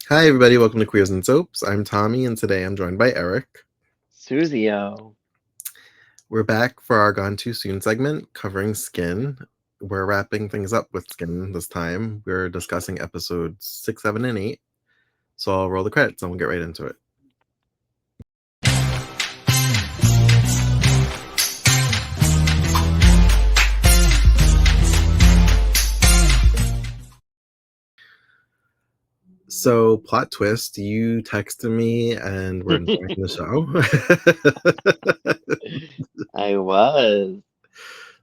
Hi, everybody. Welcome to Queers and Soaps. I'm Tommy, and today I'm joined by Eric. Susio. We're back for our Gone Too Soon segment covering Skin. We're wrapping things up with Skin this time. We're discussing episodes 6, 7, and 8. So I'll roll the credits and we'll get right into it. So, plot twist, you texted me and we're enjoying the show. I was.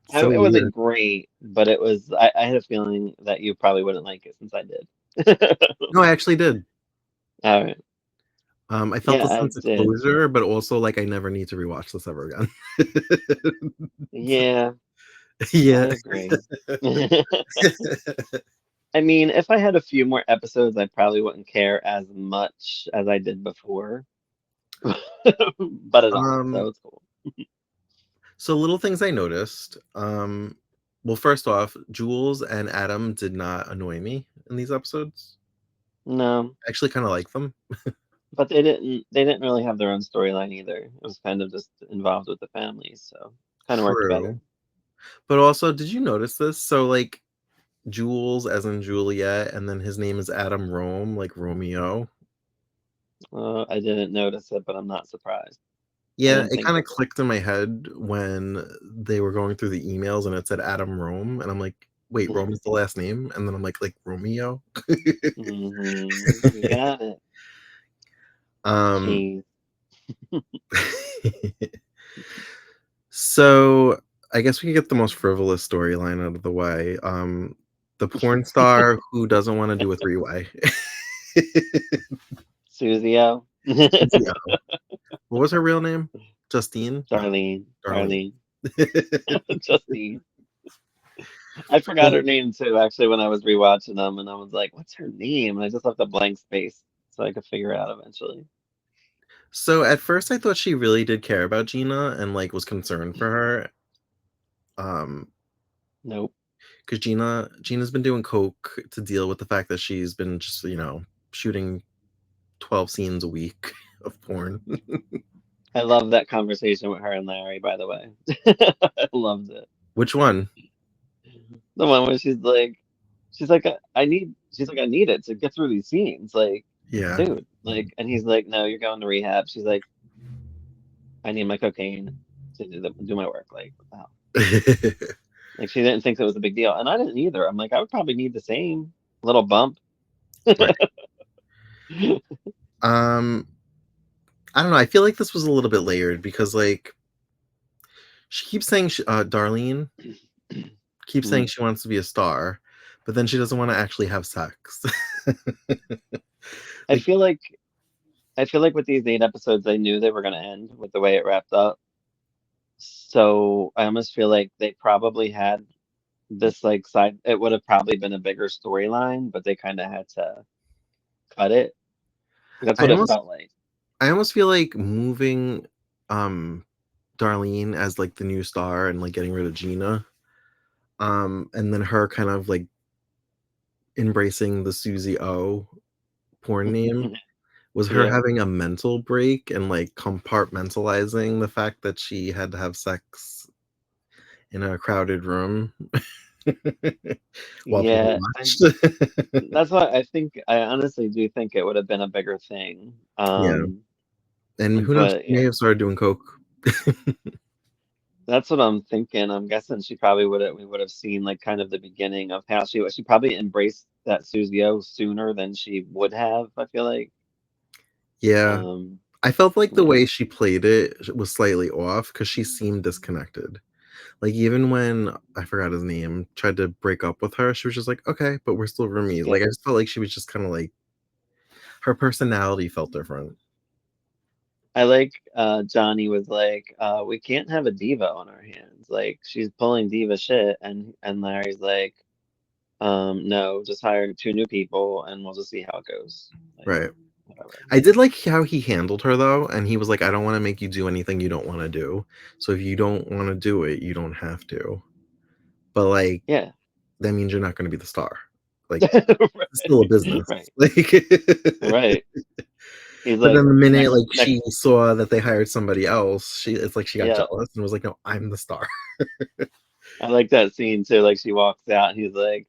So It weird. wasn't great, but it was. I had a feeling that you probably wouldn't like it since I did. No, I actually did. All right. I felt Yeah, a I sense of did. closure, but also like I never need to rewatch this ever again. Yeah, I Yeah. agree. I mean, if I had a few more episodes, I probably wouldn't care as much as I did before, but I don't, Um, so it's cool. so little things I noticed. Well, first off, Jules and Adam did not annoy me in these episodes. No, I actually kind of like them. but they didn't. They didn't really have their own storyline either. It was kind of just involved with the families, so kind of worked better. True. But also, did you notice this? So, like, Jules, as in Juliet, and then his name is Adam Rome, like Romeo. I didn't notice it, but I'm not surprised. I Yeah, didn't it think kind of of it. clicked in my head when they were going through the emails and it said Adam Rome, and I'm like, wait, Rome is the last name? And then I'm like Romeo? You got it. um, Jeez. So I guess we can get the most frivolous storyline out of the way. The porn star who doesn't want to do a three-way. Susio. Yeah. What was her real name? Justine? No, Darlene. Darlene. Darlene. Justine. I forgot Well, her name too, actually, when I was rewatching them, and I was like, what's her name? And I just left a blank space so I could figure it out eventually. so at first I thought she really did care about Gina and like was concerned for her. Um, Nope. because Gina's been doing coke to deal with the fact that she's been just, shooting 12 scenes a week of porn. I love that conversation with her and Larry, by the way. I loved it. Which one? The one where she's like, I need it to get through these scenes. Like, Yeah. dude, like, and he's like, no, you're going to rehab. She's like, I need my cocaine to do my work. Like, wow. Like, she didn't think it was a big deal. And I didn't either. I'm like, I would probably need the same little bump. Right. Um, I don't know. I feel like this was a little bit layered because, like, she keeps saying Darlene keeps saying Mm. she wants to be a star, but then she doesn't want to actually have sex. I Like, feel like I feel like with these 8 episodes, they knew they were going to end with the way it wrapped up. So I almost feel like they probably had this like side. It would have probably been a bigger storyline, but they kind of had to cut it. That's I what it almost, felt like. I almost feel like moving, um, Darlene as like the new star and like getting rid of Gina, and then her kind of like embracing the Susie O porn name was her Yeah. having a mental break and like compartmentalizing the fact that she had to have sex in a crowded room while people Yeah, watched. that's why I honestly do think it would have been a bigger thing. Yeah, and who knows? But She may yeah, have started doing coke. that's what I'm thinking. I'm guessing she probably we would have seen like kind of the beginning of how she probably embraced that Susie O sooner than she would have, I feel like. Yeah, Um, I felt like the yeah. way she played it was slightly off because she seemed disconnected. Like even when I forgot his name tried to break up with her, she was just like, "Okay, but we're still roomies." Like Skip. I just felt like she was just kind of like her personality felt different. I like Johnny was like, we can't have a diva on our hands. Like she's pulling diva shit and Larry's like, no, just hire two new people and we'll just see how it goes. Like, Right. whatever. I did like how he handled her though, and he was like, "I don't want to make you do anything you don't want to do. So if you don't want to do it, you don't have to. But like Yeah. that means you're not going to be the star." Like, it's still a business. Right, Like, right. He's but like, then the minute, next, like, next, she saw that they hired somebody else, it's like she got yeah. jealous and was like, "No, I'm the star." I like that scene too. Like she walks out, and he's like,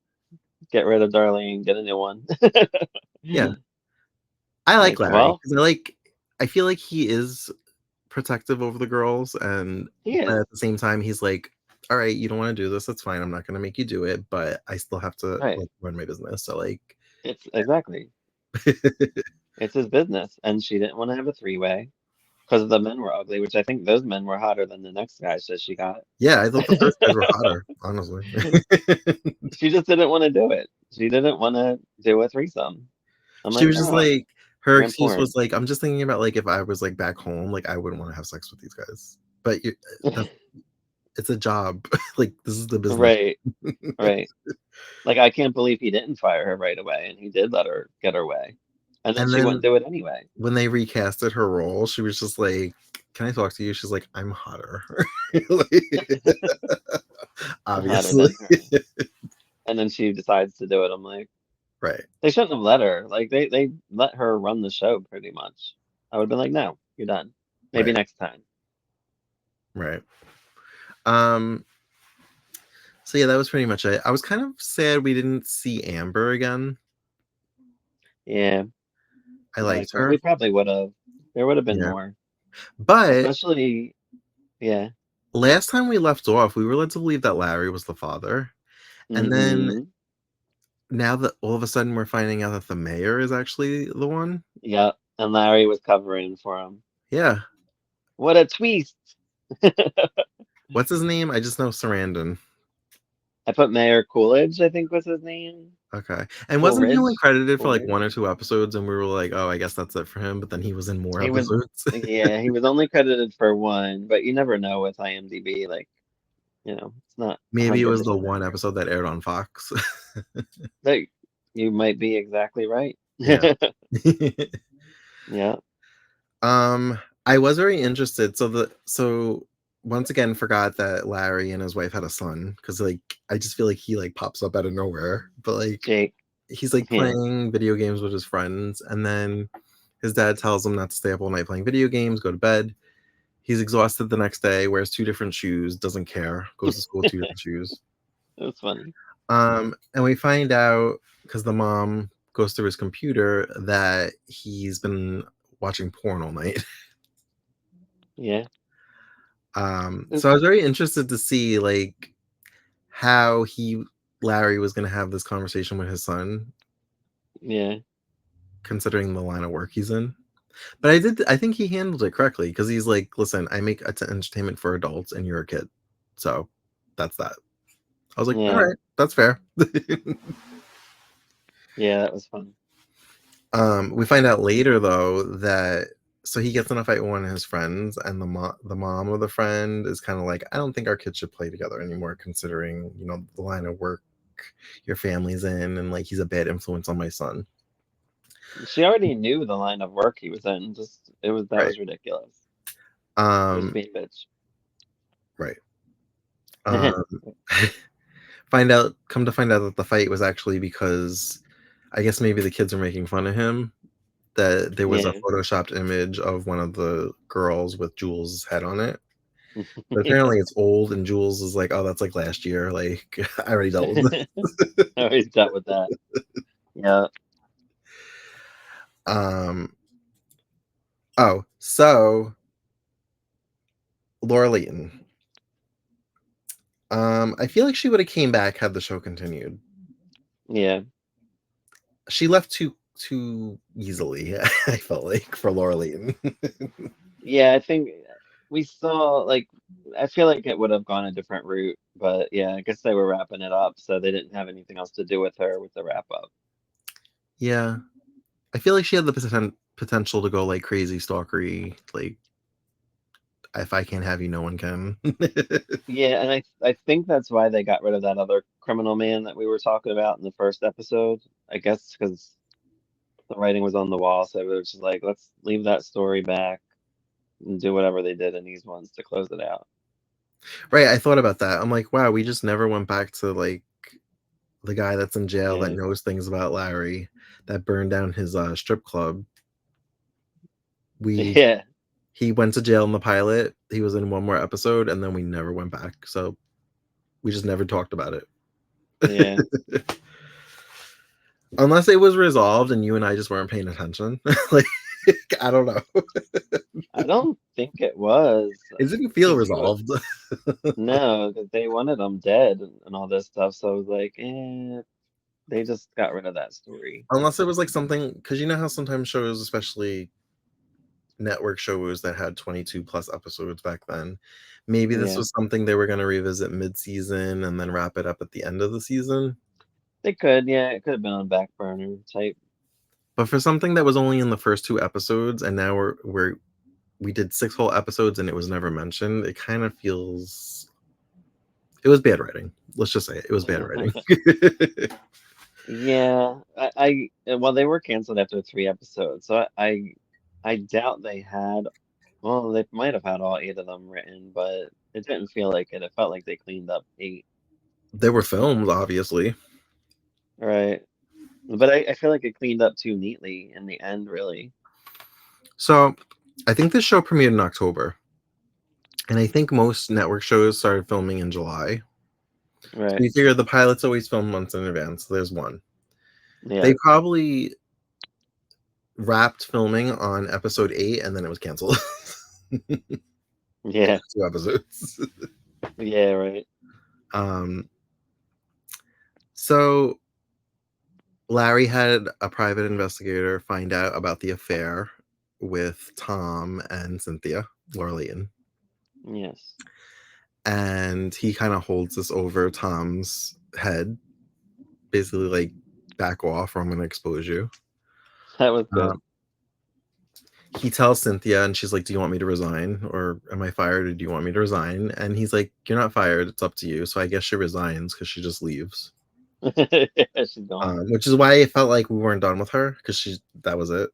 "Get rid of Darlene, get a new one." Yeah. I like Nice. Larry Well, 'cause I feel like he is protective over the girls, and he but is. at the same time, he's like, "Alright, you don't wanna do this, that's fine, I'm not gonna make you do it, but I still have to, Right. like, run my business." So, like, It's exactly. It's his business, and she didn't want to have a three-way because the men were ugly, which I think those men were hotter than the next guys that she got. yeah, I thought the first guys were hotter, honestly. She just didn't want to do it. She didn't want to do a threesome. I'm She like, was just oh, like her you're excuse was important. like, "I'm just thinking about, like, if I was, like, back home, like, I wouldn't wanna have sex with these guys." But you that's it's a job. Like, this is the business. Right, right. Like I can't believe he didn't fire her right away, and he did let her get her way, and then And she wouldn't then do it anyway. when they recasted her role, she was just like, "Can I talk to you?" She's like, "I'm hotter." Like, Hotter obviously. than her, and then she decides to do it. I'm like, Right, they shouldn't have let her. Like they let her run the show pretty much. I would have been like, no, you're done. Maybe right, next time. right. Um, so yeah, that was pretty much it. I was kind of sad we didn't see Amber again. Yeah, I I liked like her. her. We probably would have. There would have been Yeah. more, But especially. Yeah. last time we left off, we were led to believe that Larry was the father. And then Mm-hmm. now that all of a sudden we're finding out that the mayor is actually the one. Yep. And Larry was covering for him. Yeah. What a twist! What's his name? I just know Sarandon. I put Mayor Coolidge, I think was his name. Okay. And wasn't he only Coolidge? credited for, like, Coolidge? 1 or 2 episodes, and we were like, "Oh, I guess that's it for him," but then he was in more He was, episodes? yeah, he was only credited for one, but you never know with IMDb. Like, it's not Maybe it was the 100% one accurate. episode that aired on Fox. But you might be exactly right. Yeah. Yeah. Um, I was very interested. So once again forgot that Larry and his wife had a son because, like, I just feel like he, like, pops up out of nowhere, but, like, Jake. he's, like, Yeah. playing video games with his friends, and then his dad tells him not to stay up all night playing video games, go to bed. He's exhausted the next day, wears 2 different shoes, doesn't care, goes to school with 2 different shoes. That's funny. And we find out because the mom goes through his computer that he's been watching porn all night. Yeah. So I was very interested to see, like, how Larry was gonna have this conversation with his son, Yeah. considering the line of work he's in. But I think he handled it correctly because he's like, "Listen, I make entertainment for adults and you're a kid. So that's that." I was like, Yeah. "Alright, that's fair." Yeah, that was fun. We find out later though that so he gets in a fight with one of his friends, and the mom of the friend is kind of like, "I don't think our kids should play together anymore, considering the line of work your family's in, and like he's a bad influence on my son." She already knew the line of work he was in. Just that Right. was ridiculous. Just Um. being a bitch. Right. Um. Come to find out that the fight was actually because I guess maybe the kids were making fun of him. That there was a Yeah. photoshopped image of one of the girls with Jules' head on it. But apparently it's old, and Jules is like, "Oh, that's like last year, like, I already dealt with I this." always dealt with that. Yeah. Um, oh, so Laura Leighton. I feel like she would've came back had the show continued. Yeah. She left too easily, I felt like, for Laura Leighton. Yeah, I think we saw like I feel like it would have gone a different route, but yeah, I guess they were wrapping it up, so they didn't have anything else to do with her with the wrap up. Yeah. I feel like she had the potential to go, like, crazy stalkery, like, "If I can't have you, no one can." Yeah, and I think that's why they got rid of that other criminal man that we were talking about in the first episode. I guess because the writing was on the wall, so it was just like, let's leave that story back and do whatever they did in these ones to close it out. Right, I thought about that. I'm like, "Wow, we just never went back to, like, the guy that's in jail that Yeah. knows things about Larry, that burned down his strip club. We Yeah. He went to jail in the pilot. He was in one more episode, and then we never went back. So we just never talked about Yeah. it. Unless it was resolved and you and I just weren't paying attention. Like, I don't know. I don't think it was. It didn't feel 'Cause he was, resolved. no, 'cause they wanted him dead and all this stuff. So I was like, they just got rid of that story. Unless it was like something, because you know how sometimes shows, especially network shows that had 22 plus episodes back then, maybe this Yeah. was something they were going to revisit mid-season and then wrap it up at the end of the season. They could, yeah, it could have been on back burner type. But for something that was only in the first two episodes and now we did six whole episodes and it was never mentioned, it kind of feels, it was bad writing. Let's just say it was bad writing. Yeah, well, they were canceled after 3 episodes, so I doubt they had. Well, they might have had all 8 of them written, but it didn't feel like it. It felt like they cleaned up 8, They were filmed, obviously. right? But I feel like it cleaned up too neatly in the end, really. So I think this show premiered in October. And I think most network shows started filming in July. So Right. you figure the pilots always film months in advance. So there's one. Yeah. They probably wrapped filming on episode 8 and then it was canceled. Yeah. Two episodes. Yeah, right. um so Larry had a private investigator find out about the affair with Tom and Cynthia, Laura Layton. Yes. And he kind of holds this over Tom's head, basically like, back off or I'm going to expose you. That was good. Um, he tells Cynthia and she's like, do you want me to resign or am I fired or do you want me to resign? And he's like, you're not fired. It's up to you. So I guess she resigns because she just leaves. Yeah, she's gone. Which is why it felt like we weren't done with her because that was it.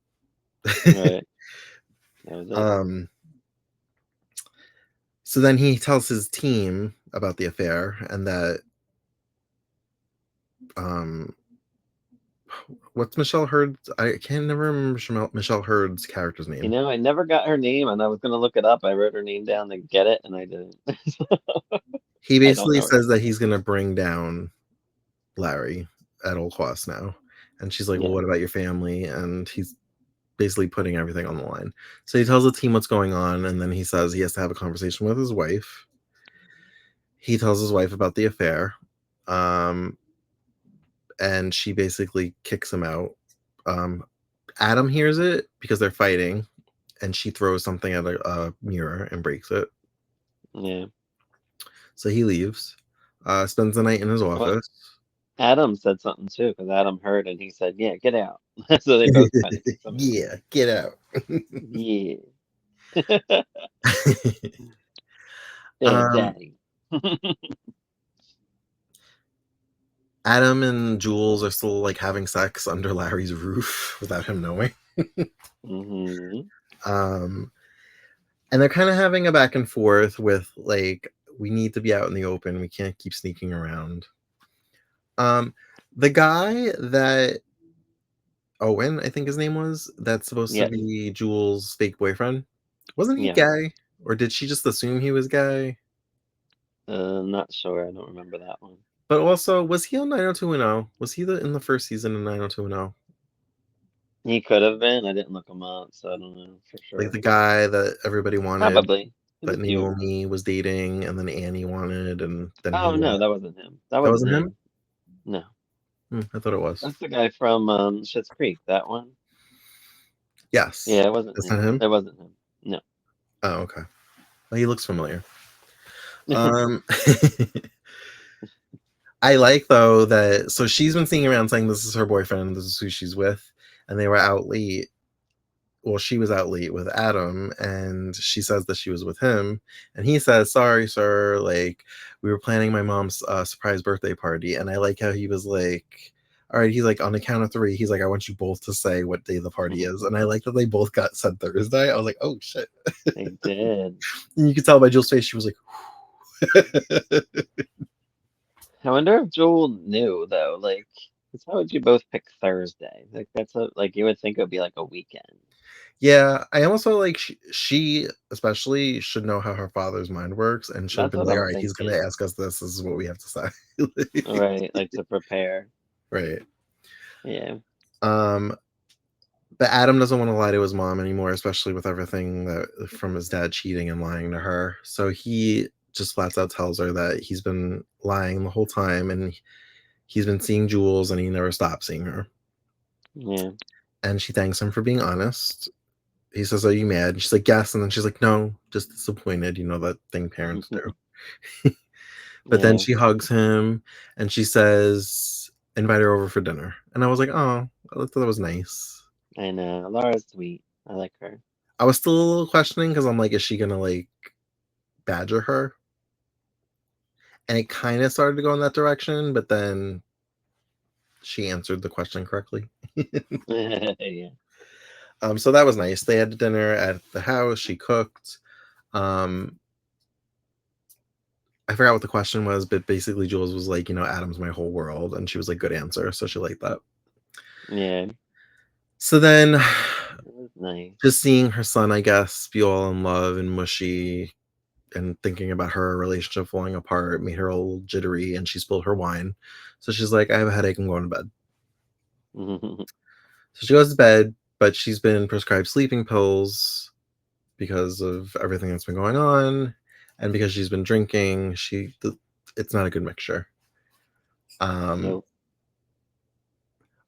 Right. That was it. um, so then he tells his team about the affair and that um, what's Michelle Hurd's? I can't never remember Michelle Hurd's character's You name. know, I never got her name, and I was gonna look it up. I wrote her name down to get it, and I didn't. He I don't basically know her says name. that he's gonna bring down Larry at all costs now. And she's like, well, Yeah. what about your family? And he's basically putting everything on the line. So he tells the team what's going on, and then he says he has to have a conversation with his wife. He tells his wife about the affair. And she basically kicks him out. Adam hears it because they're fighting, and she throws something at a mirror and breaks it. Yeah. So he leaves, spends the night in his Well, office. Adam said something too, because Adam heard and he said, "Yeah, get out." So they both kind of kicked him out. Yeah, get out. Yeah. Hey, um, Daddy. Adam and Jules are still like having sex under Larry's roof without him knowing. Hmm. um, and they're kind of having a back and forth with like, we need to be out in the open. We can't keep sneaking around. The guy that Owen, I think his name was, that's supposed to Yes. be Jules' fake boyfriend. Wasn't he Yes. gay? Or did she just assume he was gay? Not sure. I don't remember that one. But also, was he on 90210? Was he in the first season of 90210? He could have been. I didn't look him up, so I don't know for Like sure. the guy that everybody wanted, Probably. He that was cute. Naomi was dating, and then Annie wanted, and then he Oh no, left. that wasn't him. That That wasn't wasn't him? him. No. I thought it was. That's the guy from Schitt's Creek, that one. Yes. Yeah, it wasn't That's not him. him? It wasn't him. No. Oh, okay. Well, he looks familiar. Um, I like though that so she's been seeing around saying this is her boyfriend, this is who she's with, and they were out late. Well, she was out late with Adam, and she says that she was with him, and he says, "Sorry, sir. Like, we were planning my mom's surprise birthday party." And I like how he was like, "All right." He's like, "On the count of three," he's like, "I want you both to say what day the party is." And I like that they both got said Thursday. I was like, "Oh shit!" They did. And you could tell by Jill's face, she was like, I wonder if Joel knew though. Like, 'cause how would you both pick Thursday? Like, that's a like you would think it would be like a weekend. Yeah, I almost felt like she especially should know how her father's mind works and should have That's been what like, I'm "Alright, he's gonna thinking. ask us this. This is what we have to say." Right, like to prepare. Right. Yeah. Um, but Adam doesn't wanna lie to his mom anymore, especially with everything that from his dad cheating and lying to her. So he just flats out tells her that he's been lying the whole time and he's been seeing Jules and he never stopped seeing her. Yeah. And she thanks him for being honest. He says, "Are you mad?" And she's like, "Yes." And then she's like, "No, just disappointed." You know that thing parents do. But then Yeah. she hugs him and she says, "Invite her over for dinner." And I was like, "Oh, I thought that was nice." I know. Laura's sweet. I like her. I was still a little questioning because I'm like, is she gonna like badger her? And it kind of started to go in that direction, but then she answered the question correctly. Yeah. So that was nice. They had dinner at the house. She cooked. Um, I forgot what the question was, but basically Jules was like, Adam's my whole world, and she was like, good answer. So she liked that. Yeah. So then, It was nice. just seeing her son, I guess, be all in love and mushy, and thinking about her relationship falling apart made her a little jittery, and she spilled her wine. So she's like, I have a headache. I'm going to bed. So she goes to bed, but she's been prescribed sleeping pills because of everything that's been going on, and because she's been drinking. It's not a good mixture. Um, Nope.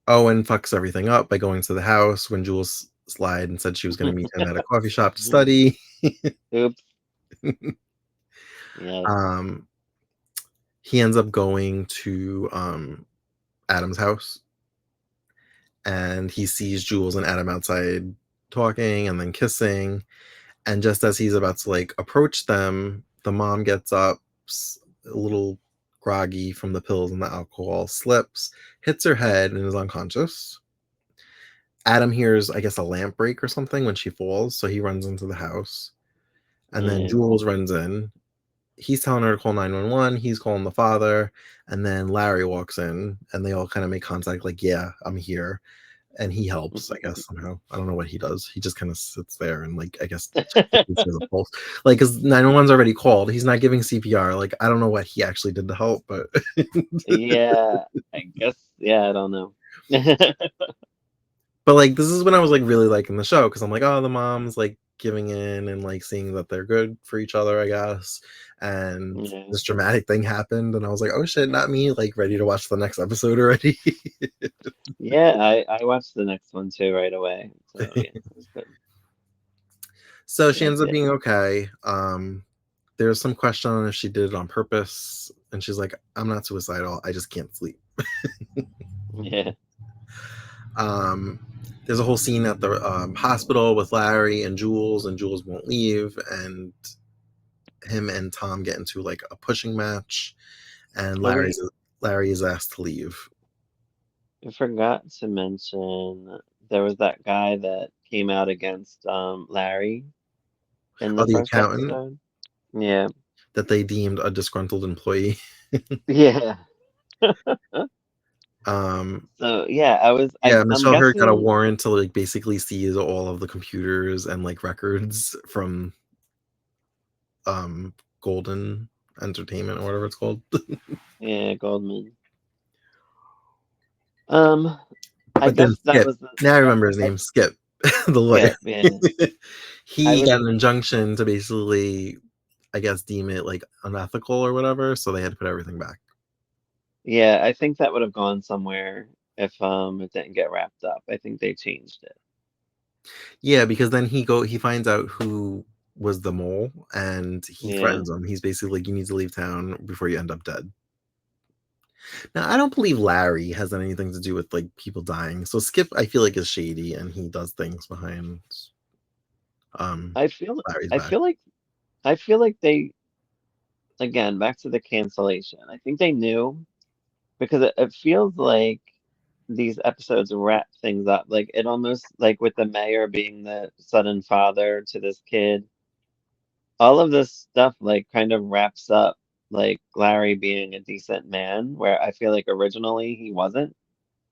Owen fucks everything up by going to the house when Jules lied and said she was going to meet him at a coffee shop to study. Oops. Yes. um, he ends up going to Adam's house, and he sees Jules and Adam outside talking and then kissing. And just as he's about to like approach them, the mom gets up, a little groggy from the pills and the alcohol, slips, hits her head, and is unconscious. Adam hears, I guess, a lamp break or something when she falls, so he runs into the house. And then Yeah. Jules runs in. He's telling her to call 911. He's calling the father. And then Larry walks in, and they all kind of make contact, like, yeah, I'm here. And he helps, I guess, somehow. I don't know what he does. He just kind of sits there and, like, I guess, checks the pulse. Like, because 911's already called. He's not giving CPR. Like, I don't know what he actually did to help, but Yeah. I guess. Yeah. I don't know. but like this is when I was like really liking the show because I'm like, oh, the mom's like giving in and like seeing that they're good for each other, I guess. And Yeah. this dramatic thing happened, and I was like, oh shit, not me, like ready to watch the next episode already. Yeah. I watched the next one too right away. So yeah, it was good. So I she ends liked up it. being okay. There's some question on if she did it on purpose, and she's like, I'm not suicidal, I just can't sleep. Yeah. um there's a whole scene at the hospital with Larry and Jules won't leave, and him and Tom get into like a pushing match, and Oh wait, Larry is asked to leave. I forgot to mention there was that guy that came out against Larry in Oh, the the first accountant episode. Yeah. that they deemed a disgruntled employee. Yeah. um So yeah, yeah, I'm Michelle Hurd got a guessing. warrant to like basically seize all of the computers and like records from um Golden Entertainment or whatever it's called. Yeah, Goldman. Um, I But then guess that Skip, was the now I that remember his I name, Skip, the lawyer. skip, yeah. I He was got an injunction to basically, I guess, deem it like unethical or whatever, so they had to put everything back. Yeah, I think that would have gone somewhere if it didn't get wrapped up. I think they changed it. Yeah, because then he finds out who was the mole, and he Yeah. threatens him. He's basically like, "You need to leave town before you end up dead." Now, I don't believe Larry has anything to do with like people dying. So Skip, I feel like is shady, and he does things behind um I feel Larry's I back. feel like I feel like they again back to the cancellation. I think they knew because it feels like these episodes wrap things up. Like it almost like with the mayor being the sudden father to this kid, all of this stuff like kind of wraps up like Larry being a decent man, where I feel like originally he wasn't,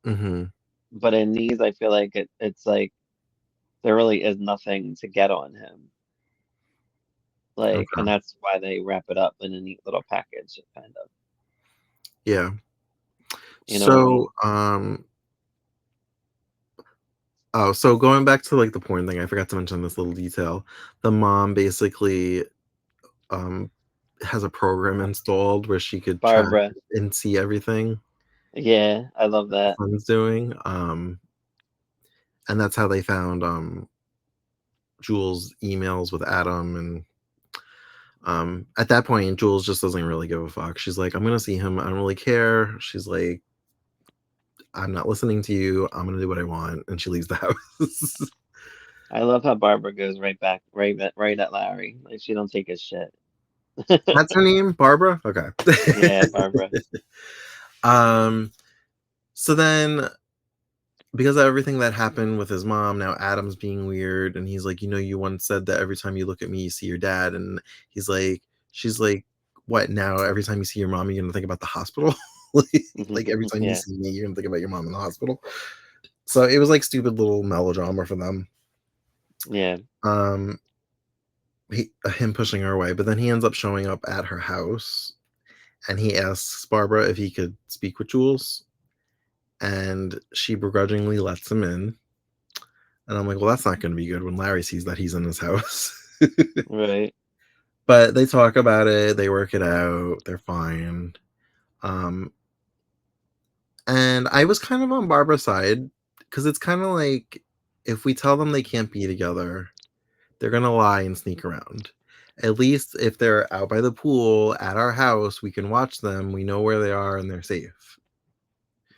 Mhm. but in these I feel like it's like there really is nothing to get on him. Like, and Okay. that's why they wrap it up in a neat little package, kind of. Yeah. You know what I mean? So, oh, so going back to, like, the porn thing, I forgot to mention this little detail. The mom basically, um, has a program installed where she could track Barbara. and see everything Yeah, I love her that. son's doing, and that's how they found, Jules' emails with Adam, and, at that point, Jules just doesn't really give a fuck. She's like, "I'm gonna see him, I don't really care." She's like, "I'm not listening to you, I'm gonna do what I want," and she leaves the house. I love how Barbara goes right back, right at Larry. Like she don't take his shit. That's her name? Barbara? Okay. Yeah, Barbara. Um, so then because of everything that happened with his mom, now Adam's being weird, and he's like, you once said that every time you look at me, you see your dad, and he's like, she's like, what now? Every time you see your mom, you're gonna think about the hospital? like every time you Yeah, see me, you're gonna think about your mom in the hospital. So it was like stupid little melodrama for them. yeah, Um, him pushing her away, but then he ends up showing up at her house, and he asks Barbara if he could speak with Jules, and she begrudgingly lets him in. And I'm like, well, that's not going to be good when Larry sees that he's in his house. right. But they talk about it, they work it out, they're fine. Um, and I was kind of on Barbara's side because it's kind of like if we tell them they can't be together, they're going to lie and sneak around. At least if they're out by the pool at our house, we can watch them, we know where they are, and they're safe.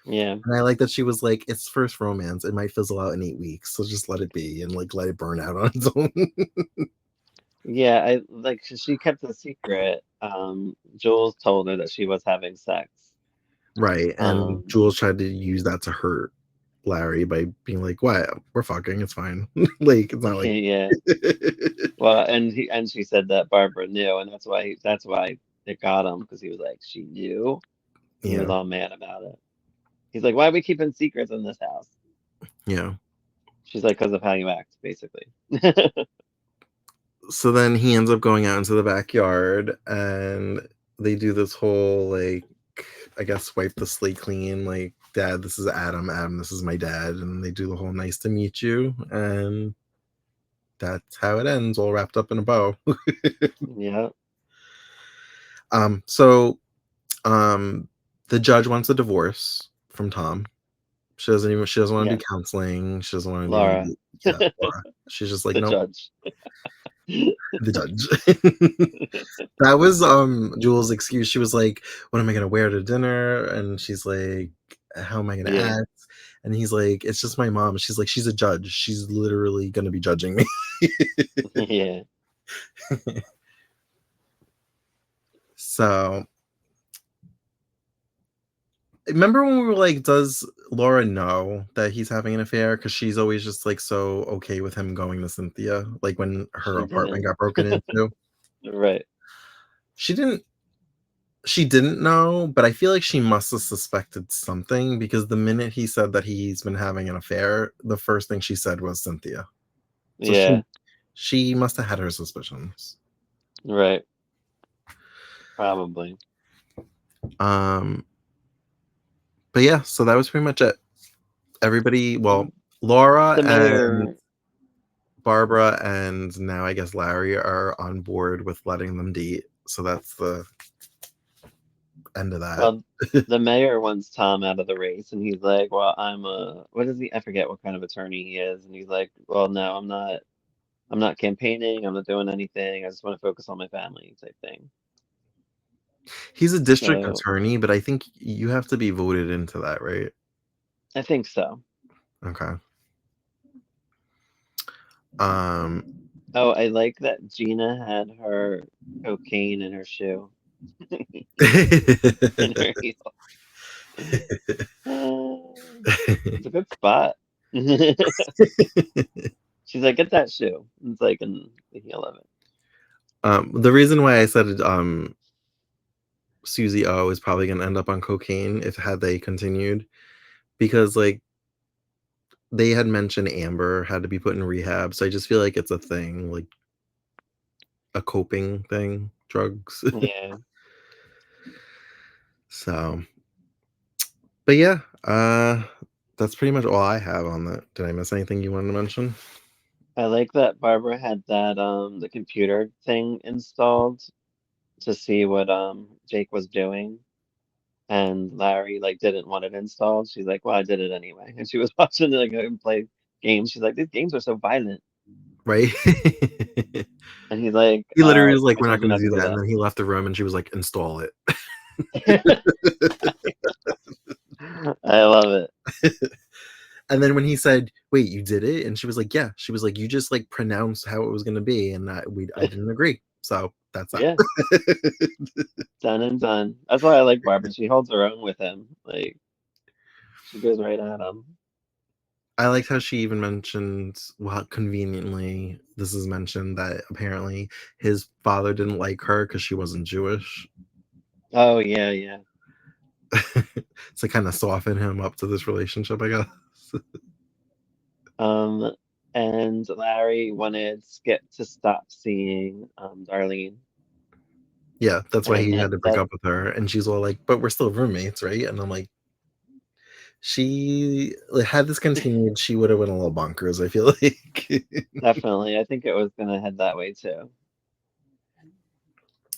Yeah, And I like that she was like, it's first romance. It might fizzle out in 8 weeks. So just let it be and like let it burn out on its own. yeah. I like she kept a secret. Jules told her that she was having sex. Right, and Um, Jules tried to use that to hurt Larry by being like, "What? We're fucking, it's fine." Like, it's not like yeah. Well, and she said that Barbara knew, and that's why it got him because he was like she knew, and he was Yeah, all mad about it. He's like, why are we keeping secrets in this house? yeah. She's like, because of how you act, basically. So then he ends up going out into the backyard, and they do this whole, like, I guess, wipe the slate clean, like, "Dad, this is Adam. Adam, this is my dad," and they do the whole "nice to meet you," and that's how it ends, all wrapped up in a bow. Yeah. So, um, the judge wants a divorce from Tom. She doesn't wanna do Yes. counseling, she doesn't wanna do any Laura, yeah, Laura. She's just like, the "Nope," judge. the judge. That was, Jewel's excuse. She was like, "What am I gonna wear to dinner?" And she's like, "How am I gonna Yeah. act?" And he's like, "It's just my mom." She's like, "She's a judge. She's literally gonna be judging me." Yeah. So, remember when we were like, "Does Laura know that he's having an affair?" Because she's always just, like, so okay with him going to Cynthia, like, when her She apartment didn't. got broken into. Right. She didn't She didn't know, but I feel like she must have suspected something because the minute he said that he's been having an affair, the first thing she said was Cynthia. So Yeah. she must have had her suspicions. Right. Probably. Um, but yeah, so that was pretty much it. Everybody, well, Mm. Laura The and mayor. Barbara and now I guess Larry are on board with letting them date. So that's the end of that. Well, the mayor wants Tom out of the race, and he's like, "Well, I'm a what is he? I forget what kind of attorney he is." And he's like, "Well, no, I'm not. I'm not campaigning. I'm not doing anything. I just want to focus on my family," type thing. He's a district So attorney, but I think you have to be voted into that, right? I think so. Okay. Um Oh, I like that Gina had her cocaine in her shoe, in her heel. It's a good spot. She's like, get that shoe. It's like in the heel of it. The reason why I said, Susie O is probably gonna end up on cocaine if had they continued because like they had mentioned Amber had to be put in rehab, so I just feel like it's a thing, like a coping thing, drugs. Yeah, So, but yeah, that's pretty much all I have on that. Did I miss anything you wanted to mention? I like that Barbara had that the computer thing installed to see what Jake was doing, and Larry like didn't want it installed. She's like, "Well, I did it anyway," and she was watching like him play games. She's like, "These games are so violent," Right? and he's like, He literally was like, "I "We're not told you gonna not to do do that," and that." then he left the room, and she was like, "Install it." I love it. And then when he said, "Wait, you did it?" and she was like, "Yeah," she was like, "You just like pronounced how it was gonna be, and I didn't agree, so that's that." Yeah, done and done. That's why I like Barbara. She holds her own with him. Like she goes right at him. I liked how she even mentioned, well, conveniently, this is mentioned that apparently his father didn't like her because she wasn't Jewish. Oh yeah, yeah. To kind of soften him up to this relationship, I guess. Um, and Larry wanted Skip to stop seeing Darlene, Yeah, that's why and he had to break that up with her. And she's all like, "But we're still roommates, right?" And I'm like, she like, had this continued, she would have went a little bonkers, I feel like. definitely, I think it was gonna head that way too,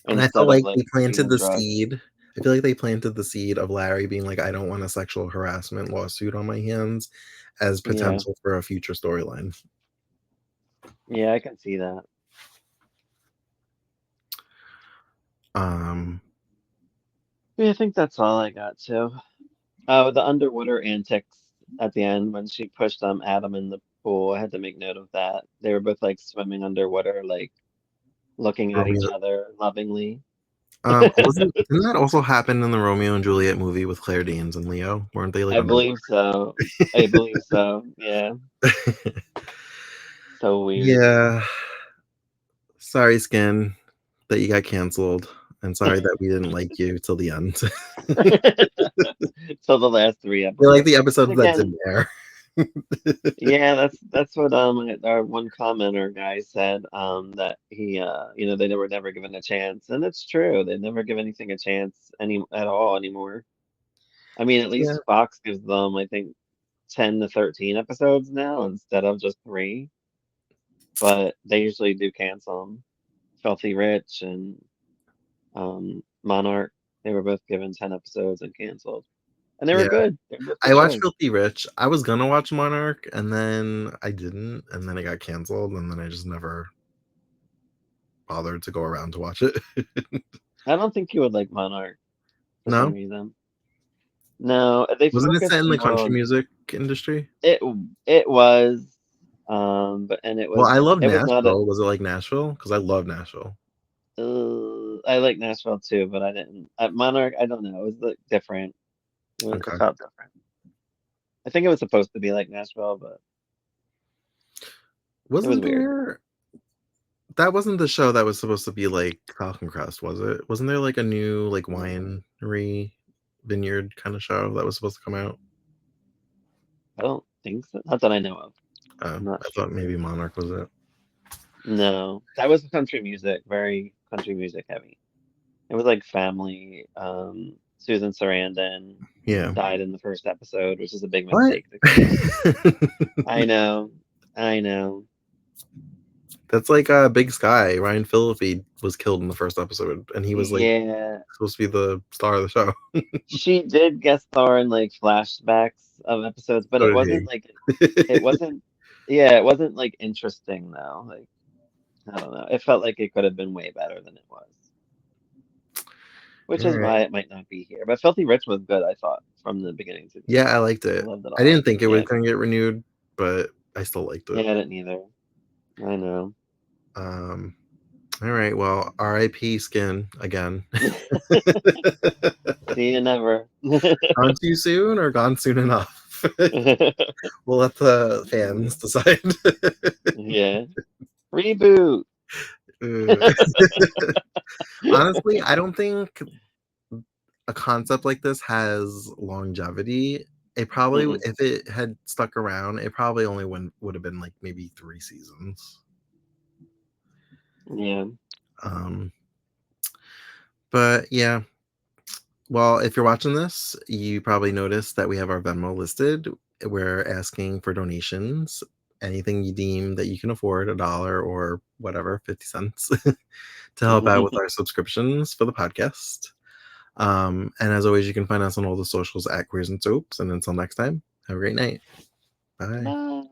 And I felt instead of like like they being planted a the drug. seed. I feel like they planted the seed of Larry being like, "I don't want a sexual harassment lawsuit on my hands," as Yeah, potential for a future storyline. yeah, I can see that. Um, Yeah, I think that's all I got too. Oh, the underwater antics at the end when she pushed Adam in the pool. I had to make note of that. They were both like swimming underwater, like looking at each Romeo. other lovingly. Wasn't didn't that also happen in the Romeo and Juliet movie with Claire Danes and Leo? Weren't they like I underwater? believe so. I believe so. Yeah. So weird. Yeah. Sorry, Skin, that you got canceled, and sorry that we didn't like you till the end. So the last three We're like episodes. the And episodes that again, didn't air. yeah, that's what our one commenter guy said, that he they were never given a chance. And it's true. They never give anything a chance any at all anymore. I mean, at Yeah. least Fox gives them, I think, 10 to 13 episodes now instead of just three, but they usually do cancel them. Filthy Rich and Monarch, they were both given 10 episodes and canceled. And they were Yeah. good. They're both I good watched shows. Filthy Rich. I was gonna watch Monarch, and then I didn't, and then it got canceled, and then I just never bothered to go around to watch it. I don't think you would like Monarch for some No? reason. No, they Wasn't it focus set in the country more. music industry? It it was, but and Well, I love it was not a. Nashville. Was it like Nashville? Because I love Nashville. I like Nashville too, but I didn't. Monarch, I don't know. It was like different. It Okay. felt different. I think it was supposed to be like Nashville, but it was Wasn't weird. there that wasn't the show that was supposed to be like Falcon Crest, was it? Wasn't there like a new like Mm, winery vineyard kind of show that was supposed to come out? I don't think so. Not that I know of. I'm not I sure. thought maybe Monarch was it. No, that was country music, very country music heavy. It was like family. Susan Sarandon Yeah. died in the first episode, which is a big What? mistake to kill her. I know, I know. That's like Big Sky. Ryan Phillippe was killed in the first episode, and he was like Yeah, supposed to be the star of the show. she did guest star in like flashbacks of episodes, but So it did wasn't he. like it wasn't. Yeah, it wasn't like interesting though. Like I don't know. It felt like it could have been way better than it was, which All is right. why it might not be here. But Filthy Rich was good, I thought, from the beginning to the Yeah, end. I liked I it. loved it a I lot. didn't think it was Yeah, gonna get renewed, but I still liked yeah, it. I didn't either. I know. Um, all right. Well, R.I.P. Skin again. See you never. Gone too soon or gone soon enough? We'll let the fans decide. Yeah. Reboot. Uh, Honestly, I don't think. a concept like this has longevity, it probably Mm-mm. if it had stuck around, it probably only would have been like maybe 3 seasons. Yeah. Um, but yeah, well, if you're watching this, you probably noticed that we have our Venmo listed. We're asking for donations, anything you deem that you can afford, $1 or whatever, 50 cents, to help out with our subscriptions for the podcast. And as always, you can find us on all the socials at Queers and Soaps. And until next time, have a great night. Bye. Bye.